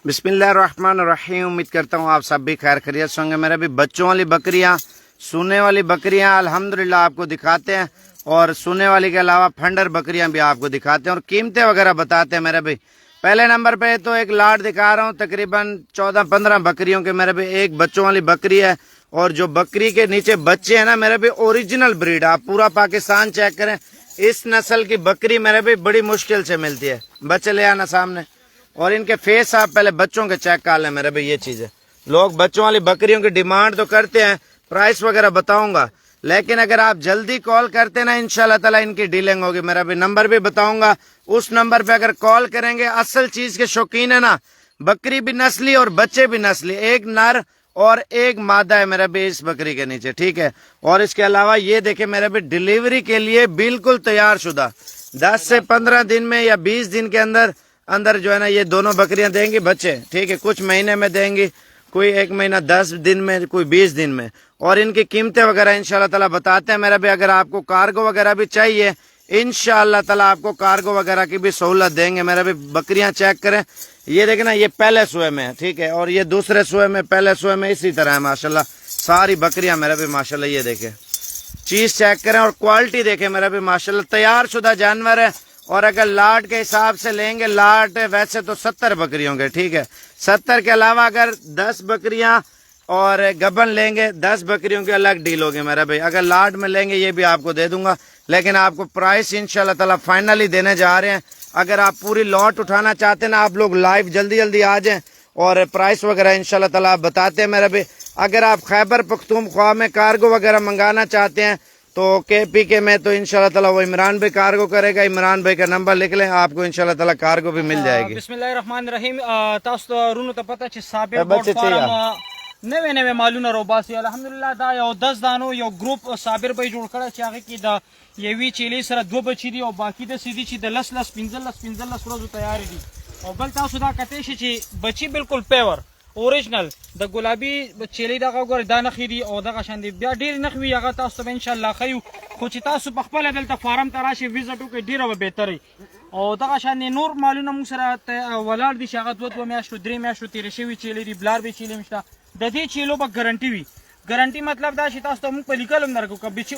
बिस्मिल्लाहिर्रहमानिर्रहीम। उम्मीद करता हूँ आप सब भी खैर खैरियत से होंगे। मेरे भी बच्चों वाली बकरियाँ, सोने वाली बकरियाँ अल्हम्दुलिल्लाह आपको दिखाते हैं, और सोने वाली के अलावा फंडर बकरियाँ भी आपको दिखाते हैं और कीमतें वगैरह बताते हैं। मेरे भी पहले नंबर पे तो एक लाट दिखा रहा हूँ, तकरीबन 14-15 बकरियों के मेरे भी एक बच्चों वाली बकरी है। और जो बकरी के नीचे बच्चे हैं ना मेरे भी ओरिजिनल ब्रीड, आप पूरा पाकिस्तान चेक करें, इस नस्ल की बकरी मेरे भी बड़ी मुश्किल से मिलती है। बच्चे ले आना सामने, और इनके फेस आप पहले बच्चों के चेक कर लें। मेरे भाई ये चीज है, लोग बच्चों वाली बकरियों की डिमांड तो करते हैं, प्राइस वगैरह बताऊंगा, लेकिन अगर आप जल्दी कॉल करते ना इंशाल्लाह ताला इनकी डीलिंग होगी। मेरा भी नंबर भी बताऊंगा, उस नंबर पे अगर कॉल करेंगे, असल चीज के शौकीन है ना, बकरी भी नस्ली और बच्चे भी नस्ली, एक नर और एक मादा है मेरा भी इस बकरी के नीचे, ठीक है। और इसके अलावा ये देखे मेरा भी डिलीवरी के लिए बिल्कुल तैयार शुदा, 10 से 15 दिन में या 20 दिन के अंदर अंदर जो है ना ये दोनों बकरियां देंगी बच्चे, ठीक है। कुछ महीने में देंगी, कोई 1 महीना 10 दिन में, कोई 20 दिन में। और इनकी कीमतें वगैरह इंशाल्लाह ताला बताते हैं। मेरा भी अगर आपको कार्गो वगैरह भी चाहिए, इंशाल्लाह ताला आपको कार्गो वगैरह की भी सहूलत देंगे। मेरा भी बकरियां चेक करें, ये देखे ना, ये पहले सुए में है, ठीक है, और ये दूसरे सुए में, पहले सुए में इसी तरह है माशाल्लाह सारी बकरियां। मेरा भी माशाल्लाह ये देखे, चीज चेक करें और क्वालिटी देखे। मेरा भी माशाल्लाह तैयार शुदा जानवर है। और अगर लाट के हिसाब से लेंगे, लाट वैसे तो 70 बकरियों के, ठीक है, 70 के अलावा अगर 10 बकरियां और गबन लेंगे, 10 बकरियों की अलग डील होगी। मेरा भाई अगर लाट में लेंगे ये भी आपको दे दूंगा, लेकिन आपको प्राइस इंशाल्लाह ताला फाइनली देने जा रहे हैं। अगर आप पूरी लॉट उठाना चाहते हैं ना, आप लोग लाइव जल्दी जल्दी आ जाएं और प्राइस वगैरह इंशाल्लाह ताला आप बताते हैं। मेरा भाई अगर आप खैबर पख्तूनख्वा में कार्गो वगैरह मंगाना चाहते हैं तो KPK में तो इंशाल्लाह ताला वो इमरान भाई कार्गो करेगा। इमरान भाई का नंबर लिख लें, आपको इंशाल्लाह ताला कार्गो भी मिल जाएगी। बिस्मिल्लाहिर्रहमानिर्रहीम। तास्तो रुनु तो पता छ साबिर बोर्ड फार्म नवे मालूना रोबासी अल्हम्दुलिल्लाह दा यो 10 दानो यो ग्रुप साबिर भाई जोड़ कड़ा चाहे कि दा ये वी चेली सर 2 बची दी और बाकी द सीधी ची द लस 15 रोज तैयार दी। और बल तासो दा कते ची बची बिल्कुल पेवर ओरिजिनल द गुलाबी चेली दा गोर दा नखीदी और दा शान दी बिया ढेर नखवी अगर तासो इंशाल्लाह खयू कुछ तासो पखपल दल त फार्म तराशी विजिट के ढेर बेहतर है। और दा शान नूर मालूना मुसरा वलार दी शागत वत में आशु 3 में आशु 13 चेली दी ब्लार भी चेली मिस्टा दधी चेलो बक गारंटी हुई। गारंटी मतलब दा शितास तो मुख पे लिखल अंदर को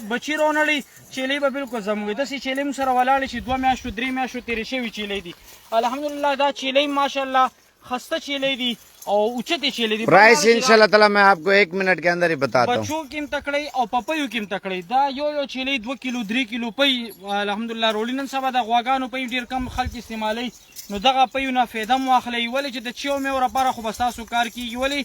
बची रोनली चेली बे बिल्कुल जमुगे दसी चेली मुसर वालाली छि 2 में आशु 3 में आशु 13 चेली दी अल्हम्दुलिल्लाह दा चेली माशाल्लाह खस्ता चेली दी और उच्चती चेली दी। प्राइस इंशाल्लाह ताला मैं आपको 1 मिनट के अंदर ही बताता हूं। बच्चों कीमत तकड़े और पपयू कीमत तकड़े दा यो चेली 2 किलो 3 किलो पई अल्हम्दुलिल्लाह रोलिनन सबा दा वागानो पई ढेर कम खल्क इस्तेमाली नो दगा पई ना फायदा मुआखली वली च द चियो में और पारा खो बसा सुकार की वली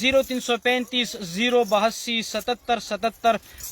0335 082 77 77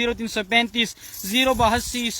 0335 082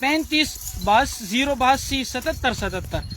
35 082 77 77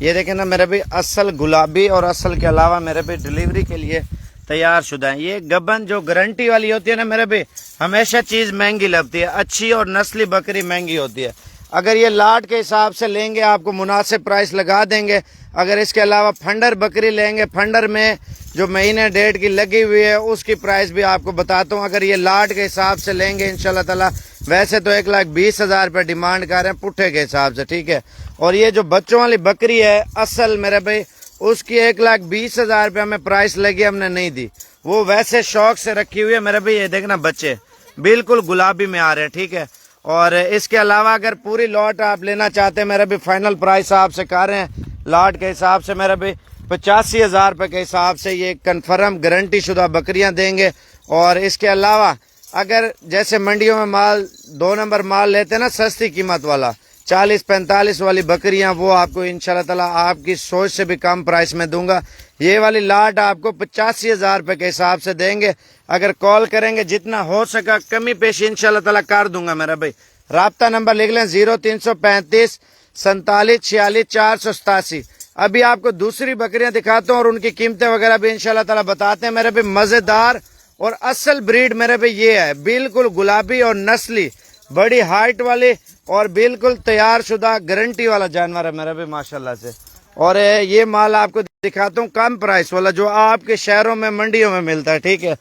ये देखें ना मेरे भाई असल गुलाबी और असल के अलावा मेरे भाई डिलीवरी के लिए तैयार शुदा है। ये गबन जो गारंटी वाली होती है ना मेरे भाई, हमेशा चीज महंगी लगती है, अच्छी और नस्ली बकरी महंगी होती है। अगर ये लाट के हिसाब से लेंगे आपको मुनासिब प्राइस लगा देंगे। अगर इसके अलावा फंडर बकरी लेंगे, फंडर में जो महीने डेढ़ की लगी हुई है उसकी प्राइस भी आपको बताता हूँ। अगर ये लाट के हिसाब से लेंगे इंशाल्लाह ताला, वैसे तो 1,20,000 रुपये डिमांड कर रहे हैं पुट्ठे के हिसाब से, ठीक है। और ये जो बच्चों वाली बकरी है असल मेरे भाई, उसकी 1,20,000 रुपये हमें प्राइस लगी, हमने नहीं दी, वो वैसे शौक से रखी हुई है मेरे भाई। ये देखना बच्चे बिल्कुल गुलाबी में आ रहे हैं, ठीक है। और इसके अलावा अगर पूरी लॉट आप लेना चाहते हैं मेरे भी, फाइनल प्राइस आपसे कर रहे हैं लॉट के हिसाब से मेरे भी 85,000 रुपये के हिसाब से ये कन्फर्म गारंटी शुदा बकरियां देंगे। और इसके अलावा अगर जैसे मंडियों में माल 2 नंबर माल लेते हैं ना सस्ती कीमत वाला 40-45 वाली बकरियां वो आपको इंशाल्लाह ताला आपकी सोच से भी कम प्राइस में दूंगा। ये वाली लाट आपको 85,000 रुपए के हिसाब से देंगे। अगर कॉल करेंगे जितना हो सका कमी पेशी इंशाल्लाह ताला कर दूंगा मेरा भाई। राब्ता नंबर लिख लें 0335 47 46 487। अभी आपको दूसरी बकरियां दिखाता हूँ और उनकी कीमतें वगैरह भी इंशाल्लाह ताला बताते हैं मेरे भाई। मजेदार और असल ब्रीड मेरे भाई ये है, बिल्कुल गुलाबी और नस्ली, बड़ी हाइट वाली और बिल्कुल तैयार शुदा गारंटी वाला जानवर है मेरे भाई माशाल्लाह से। और ये माल आपको दिखाता हूँ कम प्राइस वाला जो आपके शहरों में मंडियों में मिलता है, ठीक है।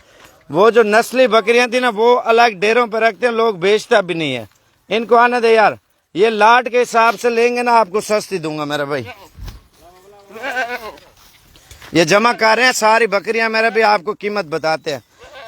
वो जो नस्ली बकरियां थी ना वो अलग डेरों पर रखते हैं, लोग बेचता भी नहीं है। इनको आने दे यार, ये लाट के हिसाब से लेंगे ना आपको सस्ती दूंगा मेरे भाई। ये जमा कर रहे हैं सारी बकरियां मेरे भी, आपको कीमत बताते हैं।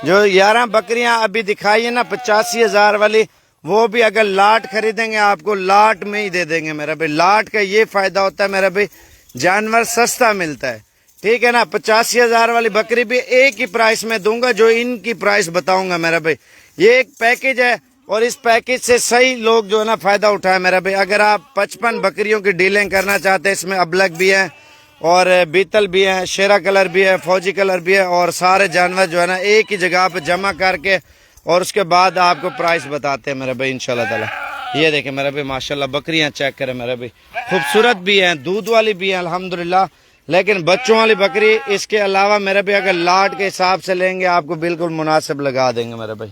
जो 11 बकरियां अभी दिखाई है ना 85,000 वाली, वो भी अगर लाट खरीदेंगे आपको लाट में ही दे देंगे मेरा भाई। लाट का ये फायदा होता है मेरा भाई, जानवर सस्ता मिलता है, ठीक है ना। 85,000 वाली बकरी भी एक ही प्राइस में दूंगा जो इनकी प्राइस बताऊंगा मेरा भाई। ये एक पैकेज है और इस पैकेज से सही लोग जो है ना फायदा उठाए मेरा भाई। अगर आप 55 बकरियों की डीलिंग करना चाहते हैं, इसमें अबलग भी है और बीतल भी है, शेरा कलर भी है, फौजी कलर भी है, और सारे जानवर जो है ना एक ही जगह पे जमा करके और उसके बाद आपको प्राइस बताते हैं मेरे भाई इंशाल्लाह ताला। ये देखें मेरे भाई माशाल्लाह बकरियां चेक करें मेरे भाई, खूबसूरत भी हैं, दूध वाली भी हैं अल्हम्दुलिल्लाह। लेकिन बच्चों वाली बकरी इसके अलावा मेरे भाई अगर लाट के हिसाब से लेंगे आपको बिल्कुल मुनासिब लगा देंगे मेरे भाई।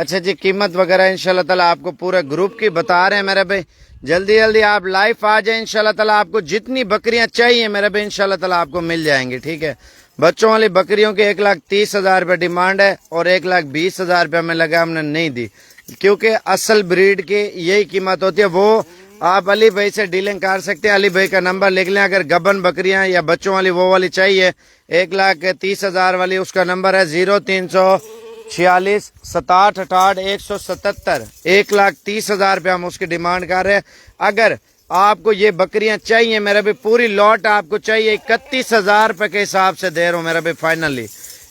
अच्छा जी, कीमत वगैरह इंशाल्लाह ताला आपको पूरे ग्रुप की बता रहे हैं मेरे भाई। जल्दी जल्दी आप लाइव आ जाए इंशाल्लाह ताला, आपको जितनी बकरियां चाहिए मेरे भाई इंशाल्लाह ताला आपको मिल जाएंगी, ठीक है। बच्चों वाली बकरियों की 1,30,000 रुपये डिमांड है और 1,20,000 रुपये में लगा हमने नहीं दी, क्योंकि असल ब्रीड की यही कीमत होती है। वो आप अली भाई से डीलिंग कर सकते हैं, अली भाई का नंबर लिख लें। अगर गबन बकरियां या बच्चों वाली वो वाली चाहिए 1,30,000 वाली, उसका नंबर है 0346 67 177। 1,30,000 रुपये हम उसकी डिमांड कर रहे हैं। अगर आपको ये बकरियां चाहिए मेरे भी, पूरी लॉट आपको चाहिए 31,000 रुपये के हिसाब से दे रहा हूँ मेरे भी। फाइनली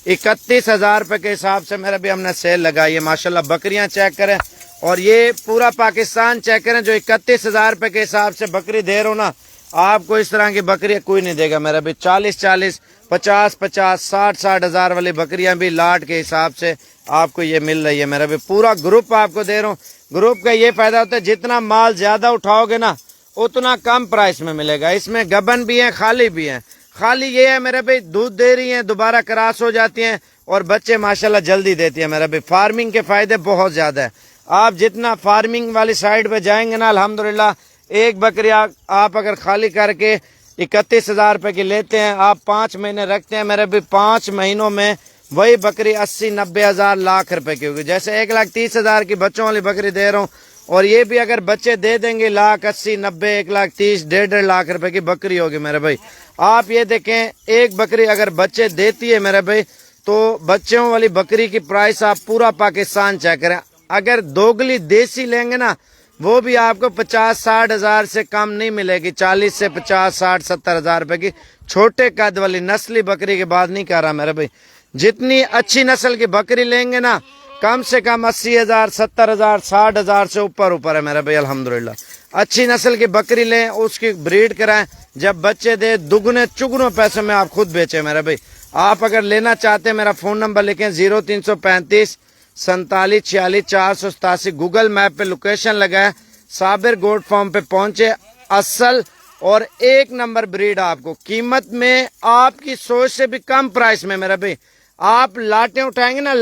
31,000 रुपये के हिसाब से मेरे भी हमने सेल लगाई है माशाल्लाह। बकरियां चेक करें और ये पूरा पाकिस्तान चेक करें, जो 31,000 रुपये के हिसाब से बकरी दे रहा हूँ ना, आपको इस तरह की बकरियां कोई नहीं देगा मेरा भी। 40-40, 50-50, 60-60 हज़ार वाली बकरियां भी लाट के हिसाब से आपको ये मिल रही है मेरा भी। पूरा ग्रुप आपको दे रहा हूँ। ग्रुप का ये फायदा होता है, जितना माल ज्यादा उठाओगे ना उतना कम प्राइस में मिलेगा। इसमें गबन भी है, खाली भी है। खाली ये है मेरे भाई, दूध दे रही हैं, दोबारा क्रॉस हो जाती हैं और बच्चे माशाल्लाह जल्दी देती है मेरा भाई। फार्मिंग के फायदे बहुत ज्यादा है। आप जितना फार्मिंग वाली साइड पे जाएंगे ना अल्हम्दुलिल्लाह, एक बकरी आप अगर खाली करके 31,000 रुपए की लेते हैं, आप 5 महीने रखते हैं मेरे भी, 5 महीनों में वही बकरी 80-90 हज़ार लाख रुपए की होगी। जैसे 1,30,000 की बच्चों वाली बकरी दे रहा हूँ, और ये भी अगर बच्चे दे देंगे 1,80,90 1,30,000 1.5 लाख रुपए की बकरी होगी मेरे भाई। आप ये देखें, एक बकरी अगर बच्चे देती है मेरे भाई, तो बच्चों वाली बकरी की प्राइस आप पूरा पाकिस्तान चेक करें। अगर दोगली देसी लेंगे ना, वो भी आपको 50-60 हजार से कम नहीं मिलेगी। 40 से 50, 60, 70 हजार रुपए की छोटे कद वाली नस्ली बकरी की बात नहीं कर रहा मेरे भाई। जितनी अच्छी नस्ल की बकरी लेंगे ना, कम से कम 80 हजार, 70 हजार, 60 हजार से ऊपर है मेरे भाई। अल्हम्दुलिल्लाह अच्छी नस्ल की बकरी लें, उसकी ब्रीड कराएं, जब बच्चे दे दुगने चुगनों पैसे में आप खुद बेचे मेरे भाई। आप अगर लेना चाहते हैं, मेरा फोन नंबर लिखें 0335 47 46 487। गूगल मैप पे लोकेशन लगाए, साबिर गोट फार्म पे पहुंचे। असल और 1 नंबर ब्रीड आपको कीमत में आपकी सोच से भी कम प्राइस में मेरा भाई। आप लाटें उठाएंगे ना,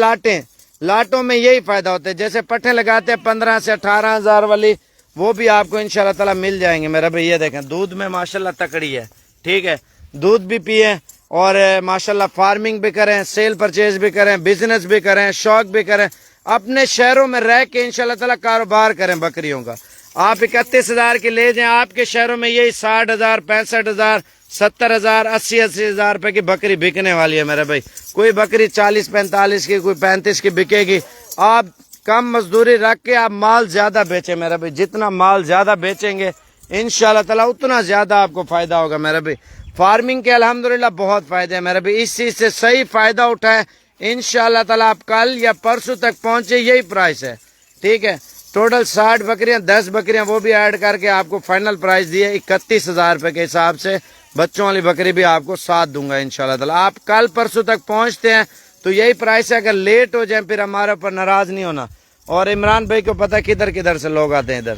लाटों में यही फायदा होता है। जैसे पट्टे लगाते हैं 15 से 18 हजार वाली, वो भी आपको इंशाल्लाह ताला मिल जाएंगे मेरा भाई। ये देखें, दूध में माशाल्लाह तकड़ी है, ठीक है, दूध भी पिए और माशाल्लाह फार्मिंग भी करें, सेल परचेज भी करें, बिजनेस भी करें, शौक भी करें, अपने शहरों में रह के इंशाल्लाह ताला कारोबार करें बकरियों का। आप 31 हजार की ले जाएं, आपके शहरों में यही 60 हजार, 65 हजार, 70 हजार, 80 हजार रुपए की बकरी बिकने वाली है मेरे भाई। कोई बकरी 40-45 की, कोई 35 की बिकेगी। आप कम मजदूरी रख के आप माल ज्यादा बेचे मेरे भाई। जितना माल ज्यादा बेचेंगे इंशाल्लाह ताला उतना ज्यादा आपको फायदा होगा मेरे भाई। फार्मिंग के अल्हम्दुलिल्लाह बहुत फायदे हैं मेरे भाई। इस चीज से सही फायदा उठाए, इंशाल्लाह ताला आप कल या परसों तक पहुंचे, यही प्राइस है, ठीक है। टोटल 60 बकरियां, 10 बकरियां वो भी ऐड करके आपको फाइनल प्राइस दिए 31 हजार रुपए के हिसाब से। बच्चों वाली बकरी भी आपको साथ दूंगा इंशाल्लाह ताला। आप कल परसों तक पहुंचते हैं तो यही प्राइस है। अगर लेट हो जाए फिर हमारे ऊपर नाराज नहीं होना। और इमरान भाई को पता किधर किधर से लोग आते हैं इधर।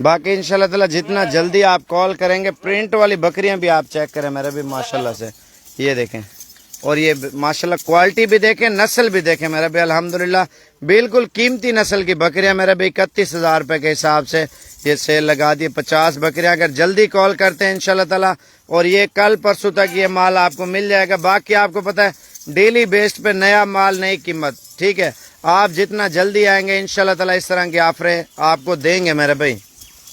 बाकी इंशाल्लाह ताला जितना जल्दी आप कॉल करेंगे। प्रिंट वाली बकरियां भी आप चेक करें मेरे भी माशाल्लाह से, ये देखें, और ये माशाल्लाह क्वालिटी भी देखें, नस्ल भी देखें मेरे भी। अल्हम्दुलिल्लाह बिल्कुल कीमती नस्ल की बकरियां मेरे भी 31 हजार रुपए के हिसाब से ये सेल लगा दी। 50 बकरियां अगर जल्दी कॉल करते हैं इंशाल्लाह ताला, और ये कल परसों तक ये माल आपको मिल जाएगा। बाकी आपको पता है डेली बेस्ड पे नया माल, नई कीमत, ठीक है। आप जितना जल्दी आएंगे इंशाल्लाह ताला इस तरह की ऑफरें आपको देंगे मेरे भाई।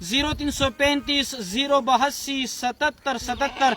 0335 082 77 77.